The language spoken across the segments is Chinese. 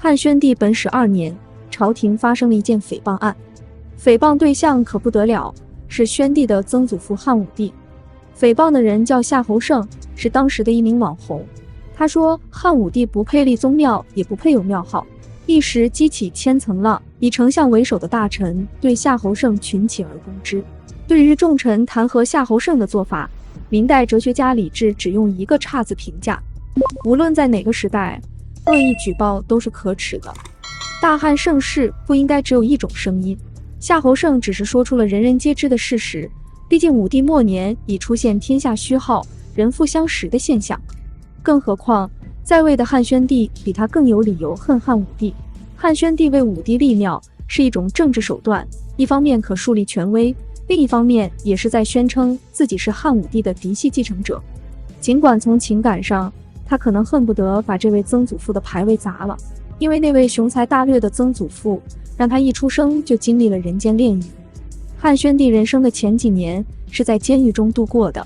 汉宣帝本始2年，朝廷发生了一件诽谤案，诽谤对象可不得了，是宣帝的曾祖父汉武帝。诽谤的人叫夏侯胜，是当时的一名网红。他说汉武帝不配立宗庙，也不配有庙号，一时激起千层浪。以丞相为首的大臣对夏侯胜群起而攻之。对于众臣弹劾夏侯胜的做法，明代哲学家李治只用一个差字评价：无论在哪个时代，恶意举报都是可耻的。大汉盛世不应该只有一种声音。夏侯胜只是说出了人人皆知的事实，毕竟武帝末年已出现天下虚号、人负相识的现象。更何况在位的汉宣帝比他更有理由恨汉武帝。汉宣帝为武帝立庙是一种政治手段，一方面可树立权威，另一方面也是在宣称自己是汉武帝的嫡系继承者。尽管从情感上，他可能恨不得把这位曾祖父的牌位砸了，因为那位雄才大略的曾祖父让他一出生就经历了人间炼狱。汉宣帝人生的前几年是在监狱中度过的。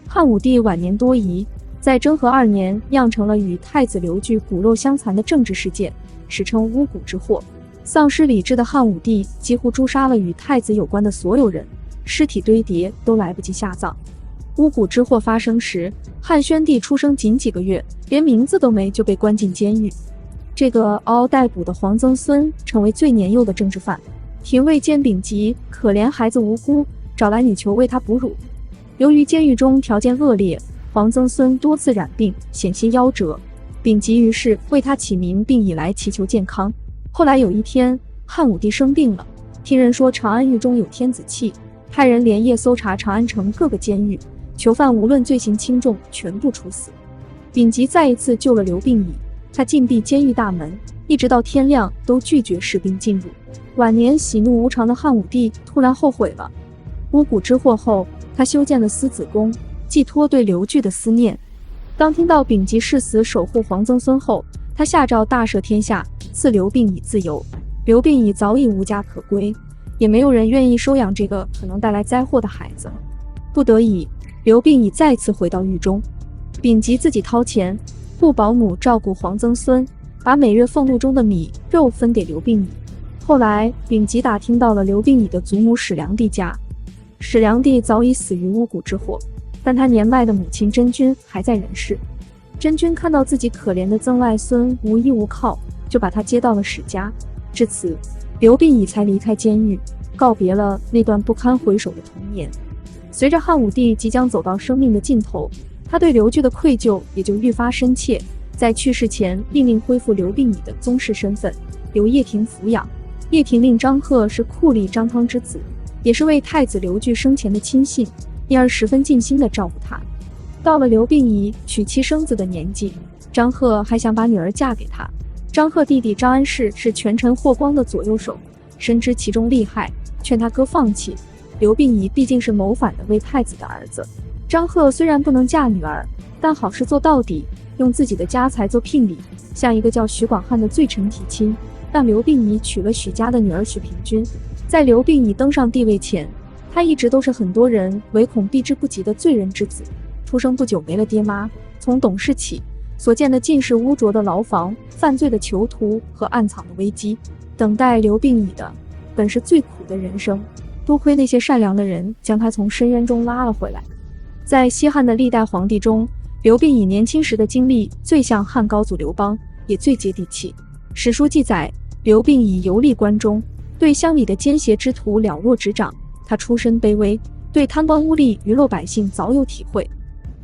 汉武帝晚年多疑，在征和2年酿成了与太子刘据骨肉相残的政治事件，史称巫蛊之祸。丧失理智的汉武帝几乎诛杀了与太子有关的所有人，尸体堆叠都来不及下葬。巫蛊之祸发生时，汉宣帝出生仅几个月，连名字都没就被关进监狱。这个嗷嗷待哺的皇曾孙成为最年幼的政治犯。廷尉监丙吉可怜孩子无辜，找来女囚为他哺乳。由于监狱中条件恶劣，皇曾孙多次染病，险些夭折。丙吉于是为他起名，并以来祈求健康。后来有一天，汉武帝生病了，听人说长安狱中有天子气，派人连夜搜查长安城各个监狱，囚犯无论罪行轻重，全部处死。丙吉再一次救了刘病已，他禁闭监狱大门，一直到天亮都拒绝士兵进入。晚年喜怒无常的汉武帝突然后悔了。巫蛊之祸后，他修建了思子宫，寄托对刘据的思念。当听到丙吉誓死守护皇曾孙后，他下诏大赦天下，赐刘病已自由。刘病已早已无家可归，也没有人愿意收养这个可能带来灾祸的孩子。不得已，刘病已再次回到狱中。丙吉自己掏钱雇保姆照顾皇曾孙，把每月俸禄中的米肉分给刘病已。后来丙吉打听到了刘病已的祖母史良娣家，史良娣早已死于巫蛊之祸，但他年迈的母亲真君还在人世。真君看到自己可怜的曾外孙无依无靠，就把他接到了史家。至此，刘病已才离开监狱，告别了那段不堪回首的童年。随着汉武帝即将走到生命的尽头，他对刘据的愧疚也就愈发深切。在去世前，命令恢复刘病已的宗室身份，由叶廷抚养。叶廷令张贺是酷吏张汤之子，也是为太子刘据生前的亲信，因而十分尽心地照顾他。到了刘病已娶妻生子的年纪，张贺还想把女儿嫁给他。张贺弟弟张安世是权臣霍光的左右手，深知其中利害，劝他哥放弃。刘病已毕竟是谋反的为太子的儿子，张贺虽然不能嫁女儿，但好事做到底，用自己的家财做聘礼，向一个叫许广汉的罪臣提亲，让刘病已娶了许家的女儿许平君。在刘病已登上帝位前，他一直都是很多人唯恐避之不及的罪人之子。出生不久没了爹妈，从懂事起所见的尽是污浊的牢房、犯罪的囚徒和暗藏的危机。等待刘病已的本是最苦的人生，多亏那些善良的人将他从深渊中拉了回来。在西汉的历代皇帝中，刘病已年轻时的经历最像汉高祖刘邦，也最接地气。史书记载，刘病已游历关中，对乡里的奸邪之徒了若指掌。他出身卑微，对贪官污吏、鱼肉百姓早有体会。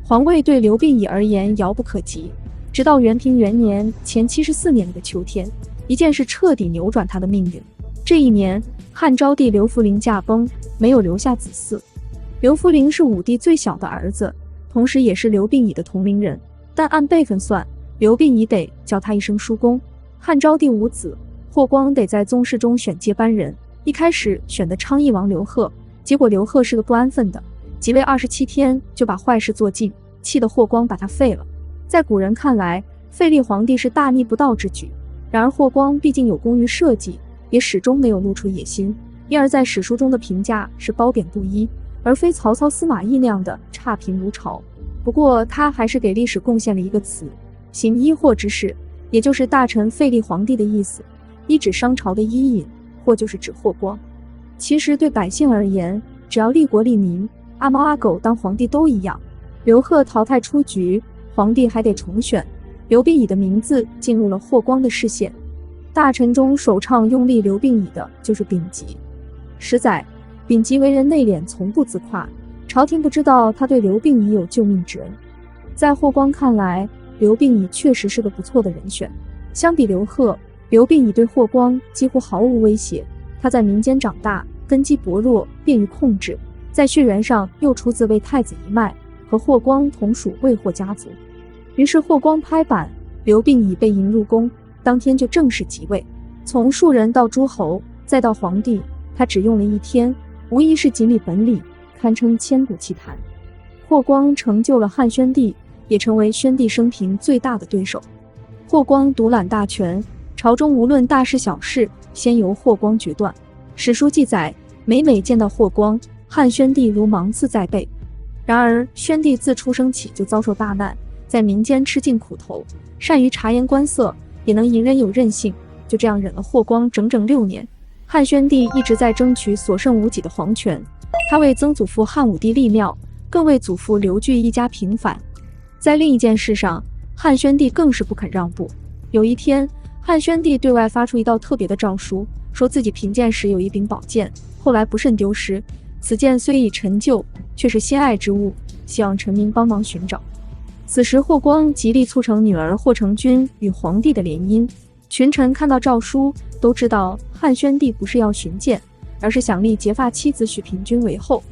皇位对刘病已而言遥不可及，直到元平元年前74年的秋天，一件事彻底扭转他的命运。这一年，汉昭帝刘弗陵驾崩，没有留下子嗣。刘弗陵是武帝最小的儿子，同时也是刘病已的同龄人，但按辈分算，刘病已得叫他一声叔公。汉昭帝无子，霍光得在宗室中选接班人，一开始选的昌邑王刘贺，结果刘贺是个不安分的，即位27天就把坏事做尽，气得霍光把他废了。在古人看来，废立皇帝是大逆不道之举，然而霍光毕竟有功于社稷，也始终没有露出野心，因而在史书中的评价是褒贬不一，而非曹操司马懿那样的差评如潮。不过他还是给历史贡献了一个词，行医祸之事，也就是大臣废立皇帝的意思，一指商朝的伊尹，或就是指霍光。其实对百姓而言，只要利国利民，阿猫阿狗当皇帝都一样。刘贺淘汰出局，皇帝还得重选，刘病已的名字进入了霍光的视线。大臣中首倡拥立刘病已的就是丙吉。实载，丙吉为人内敛，从不自夸，朝廷不知道他对刘病已有救命之恩。在霍光看来，刘病已确实是个不错的人选。相比刘贺，刘病已对霍光几乎毫无威胁。他在民间长大，根基薄弱，便于控制，在血缘上又出自魏太子一脉，和霍光同属魏霍家族。于是霍光拍板，刘病已被迎入宫，当天就正式即位。从庶人到诸侯，再到皇帝，他只用了1天，无疑是锦鲤本领，堪称千古奇谈。霍光成就了汉宣帝，也成为宣帝生平最大的对手。霍光独揽大权，朝中无论大事小事，先由霍光决断。史书记载，每见到霍光，汉宣帝如芒刺在背。然而宣帝自出生起就遭受大难，在民间吃尽苦头，善于察言观色，也能隐忍有韧性，就这样忍了霍光整整6年。汉宣帝一直在争取所剩无几的皇权，他为曾祖父汉武帝立庙，更为祖父刘据一家平反。在另一件事上，汉宣帝更是不肯让步。有一天，汉宣帝对外发出一道特别的诏书，说自己贫贱时有一柄宝剑，后来不慎丢失，此剑虽已陈旧，却是心爱之物，希望臣民帮忙寻找。此时霍光极力促成女儿霍成君与皇帝的联姻。群臣看到诏书，都知道汉宣帝不是要寻剑，而是想立结发妻子许平君为后。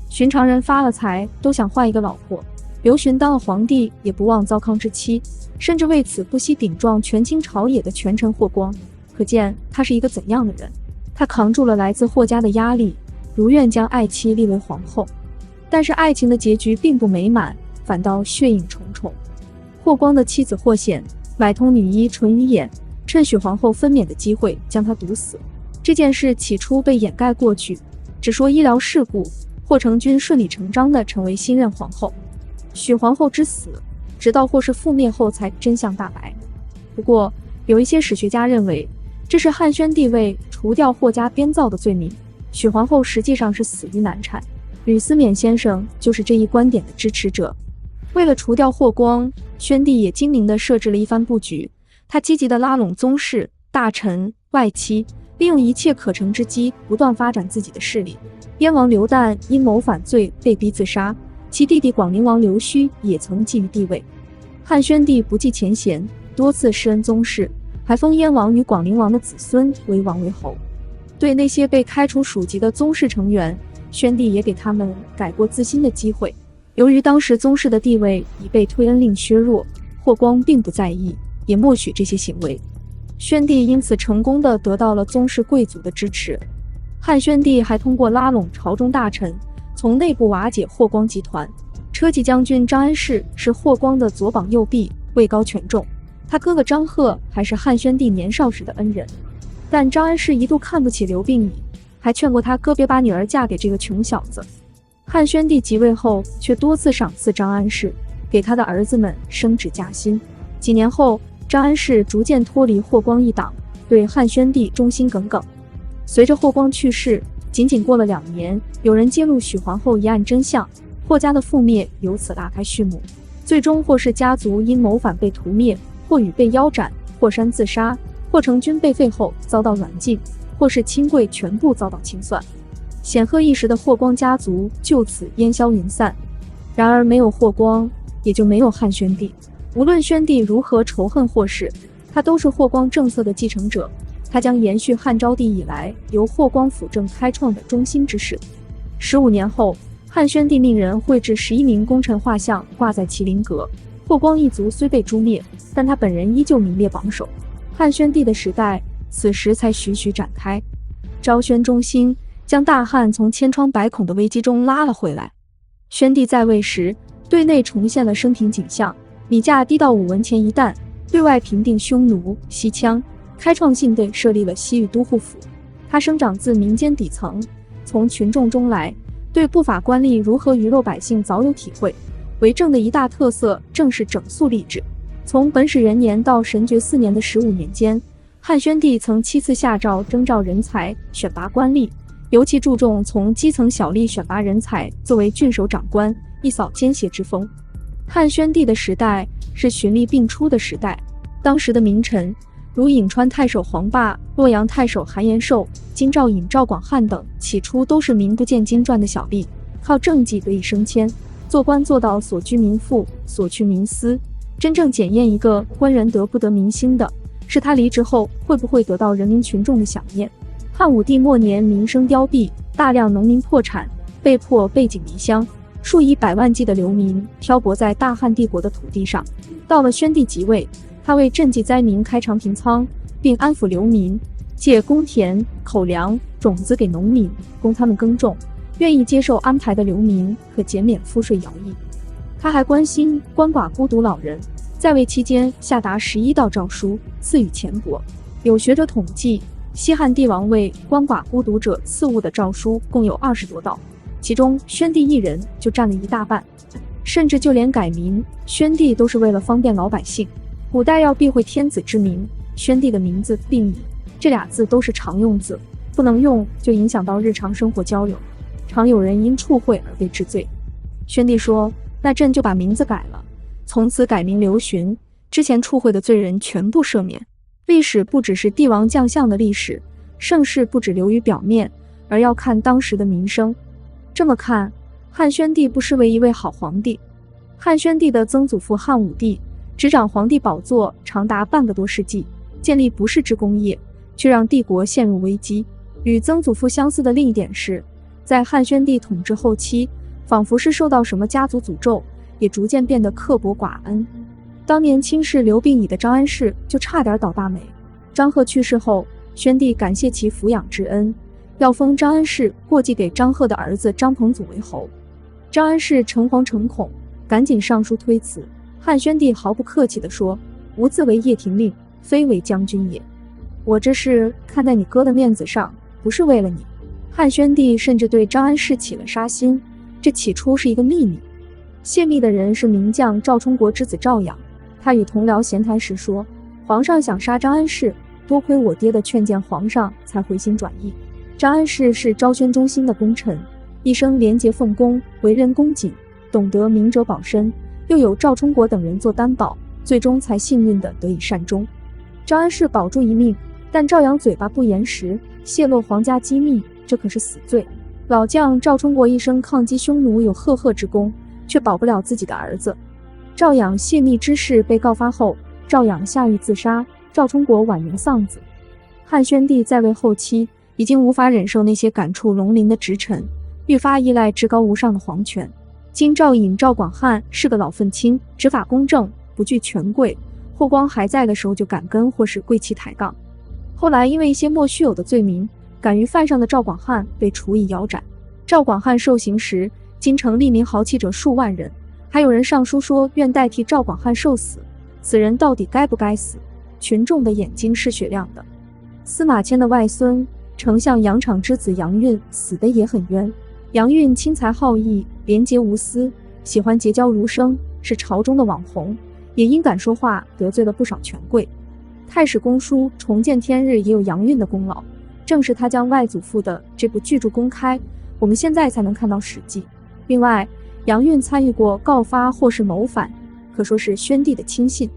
寻常人发了财，都想换一个老婆，刘询当了皇帝，也不忘糟糠之妻，甚至为此不惜顶撞权倾朝野的权臣霍光。可见他是一个怎样的人。他扛住了来自霍家的压力，如愿将爱妻立为皇后。但是爱情的结局并不美满，反倒血影重重。霍光的妻子霍显买通女医淳于衍，趁许皇后分娩的机会将她毒死。这件事起初被掩盖过去，只说医疗事故，霍成君顺理成章地成为新任皇后。许皇后之死，直到霍氏覆灭后才真相大白。不过有一些史学家认为，这是汉宣帝为除掉霍家编造的罪名，许皇后实际上是死于难产。吕思勉先生就是这一观点的支持者。为了除掉霍光，宣帝也精明地设置了一番布局。他积极地拉拢宗室、大臣、外戚，利用一切可乘之机，不断发展自己的势力。燕王刘旦因谋反罪被逼自杀，其弟弟广陵王刘胥也曾觊觎帝位。汉宣帝不计前嫌，多次施恩宗室，还封燕王与广陵王的子孙为王为侯。对那些被开除属籍的宗室成员，宣帝也给他们改过自新的机会。由于当时宗室的地位已被推恩令削弱，霍光并不在意，也默许这些行为。宣帝因此成功地得到了宗室贵族的支持。汉宣帝还通过拉拢朝中大臣，从内部瓦解霍光集团。车骑将军张安世是霍光的左膀右臂，位高权重。他哥哥张贺还是汉宣帝年少时的恩人，但张安世一度看不起刘病已，还劝过他哥别把女儿嫁给这个穷小子。汉宣帝即位后，却多次赏赐张安世，给他的儿子们升职加薪。几年后，张安世逐渐脱离霍光一党，对汉宣帝忠心耿耿。随着霍光去世，仅仅过了2年，有人揭露许皇后一案真相，霍家的覆灭由此拉开序幕。最终霍氏家族因谋反被屠灭，霍宇被腰斩，霍山自杀，霍成君被废后遭到软禁，霍氏亲贵全部遭到清算。显赫一时的霍光家族就此烟消云散。然而没有霍光，也就没有汉宣帝。无论宣帝如何仇恨霍氏，他都是霍光政策的继承者，他将延续汉昭帝以来由霍光辅政开创的中兴之势。15年后，汉宣帝命人绘制11名功臣画像挂在麒麟阁。霍光一族虽被诛灭，但他本人依旧名列榜首。汉宣帝的时代此时才徐徐展开。昭宣中兴，将大汉从千疮百孔的危机中拉了回来。宣帝在位时，对内重现了生平景象，米价低到5文钱一担，对外平定匈奴、西羌，开创性地设立了西域都护府。他生长自民间底层，从群众中来，对不法官吏如何鱼肉百姓早有体会。为政的一大特色正是整肃吏治。从本始元年到神觉4年的15年间，汉宣帝曾7次下诏征召人才，选拔官吏，尤其注重从基层小吏选拔人才，作为郡守长官，一扫奸邪之风。汉宣帝的时代是循吏并出的时代，当时的名臣如颍川太守黄霸、洛阳太守韩延寿、京兆尹赵广汉等，起初都是名不见经传的小吏，靠政绩得以升迁，做官做到所居民腹，所趋民思。真正检验一个官员得不得民心的，是他离职后会不会得到人民群众的想念。汉武帝末年，民生凋敝，大量农民破产，被迫背井离乡，数以百万计的流民漂泊在大汉帝国的土地上。到了宣帝即位，他为赈济灾民开长平仓，并安抚流民，借公田、口粮、种子给农民，供他们耕种。愿意接受安排的流民可减免赋税徭役。他还关心鳏寡孤独老人，在位期间下达11道诏书，赐予钱帛。有学者统计，西汉帝王为鳏寡孤独者赐物的诏书共有20多道，其中宣帝一人就占了一大半。甚至就连改名，宣帝都是为了方便老百姓。古代要避讳天子之名，宣帝的名字并以这俩字都是常用字，不能用就影响到日常生活交流，常有人因触讳而被治罪。宣帝说，那朕就把名字改了，从此改名刘询，之前触讳的罪人全部赦免。历史不只是帝王将相的历史，盛世不只流于表面，而要看当时的民生。这么看，汉宣帝不失为一位好皇帝。汉宣帝的曾祖父汉武帝执掌皇帝宝座长达半个多世纪，建立不世之功业，却让帝国陷入危机。与曾祖父相似的另一点是，在汉宣帝统治后期，仿佛是受到什么家族诅咒，也逐渐变得刻薄寡恩。当年轻视刘病已的张安世就差点倒大霉。张贺去世后，宣帝感谢其抚养之恩，要封张安世过继给张贺的儿子张彭祖为侯。张安世诚惶诚恐，赶紧上书推辞。汉宣帝毫不客气地说，吾自为掖庭令，非为将军也。我这是看在你哥的面子上，不是为了你。汉宣帝甚至对张安世起了杀心，这起初是一个秘密。泄密的人是名将赵充国之子赵养，他与同僚闲谈时说，皇上想杀张安世，多亏我爹的劝谏皇上才回心转意。张安世是昭宣中心的功臣，一生廉洁奉公，为人恭谨，懂得明哲保身，又有赵充国等人做担保，最终才幸运地得以善终。张安世保住一命，但赵养嘴巴不严实，泄露皇家机密，这可是死罪。老将赵充国一生抗击匈奴有赫赫之功，却保不了自己的儿子。赵养泄密之事被告发后，赵养下狱自杀，赵充国晚年丧子。汉宣帝在位后期，已经无法忍受那些感触龙鳞的直臣，愈发依赖至高无上的皇权。京兆尹赵广汉是个老愤青，执法公正，不惧权贵，霍光还在的时候就敢跟或是跪其抬杠。后来因为一些莫须有的罪名，敢于犯上的赵广汉被处以腰斩。赵广汉受刑时，京城利民豪气者数万人，还有人上书说愿代替赵广汉受死。此人到底该不该死？群众的眼睛是雪亮的。司马迁的外孙丞相杨敞之子杨运死得也很冤。杨运轻财好义，廉洁无私，喜欢结交儒生，是朝中的网红，也因敢说话得罪了不少权贵。太史公书重见天日也有杨运的功劳，正是他将外祖父的这部巨著公开，我们现在才能看到史记。另外，杨运参与过告发或是谋反，可说是宣帝的亲信。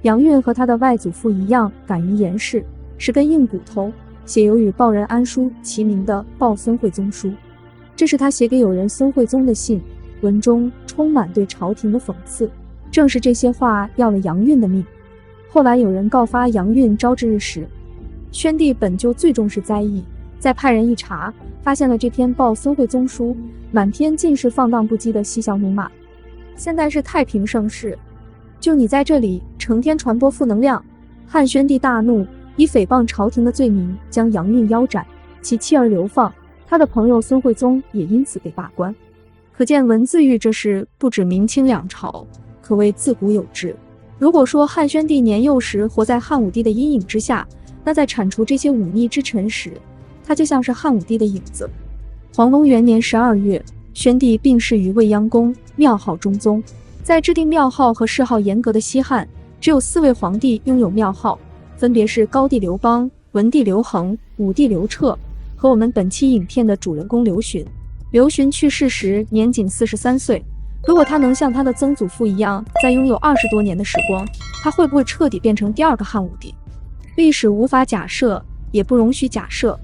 杨运和他的外祖父一样，敢于言事，是根硬骨头，写有与报人安书齐名的《报孙惠宗书》，这是他写给友人孙惠宗的信，文中充满对朝廷的讽刺。正是这些话要了杨运的命。后来有人告发杨运招致日时，宣帝本就最重视灾异，再派人一查，发现了这篇《报孙惠宗书》，满篇尽是放荡不羁的嬉笑怒骂。现在是太平盛世，就你在这里成天传播负能量。汉宣帝大怒，以诽谤朝廷的罪名将杨运腰斩，其妻儿流放，他的朋友孙惠宗也因此被罢官。可见文字狱这事不止明清两朝，可谓自古有之。如果说汉宣帝年幼时活在汉武帝的阴影之下，那在铲除这些忤逆之臣时，他就像是汉武帝的影子。黄龙元年12月，宣帝病逝于未央宫，庙号中宗。在制定庙号和谥号严格的西汉，只有4位皇帝拥有庙号，分别是高帝刘邦、文帝刘恒、武帝刘彻和我们本期影片的主人公刘询。刘询去世时年仅43岁，如果他能像他的曾祖父一样再拥有20多年的时光，他会不会彻底变成第2个汉武帝？历史无法假设，也不容许假设。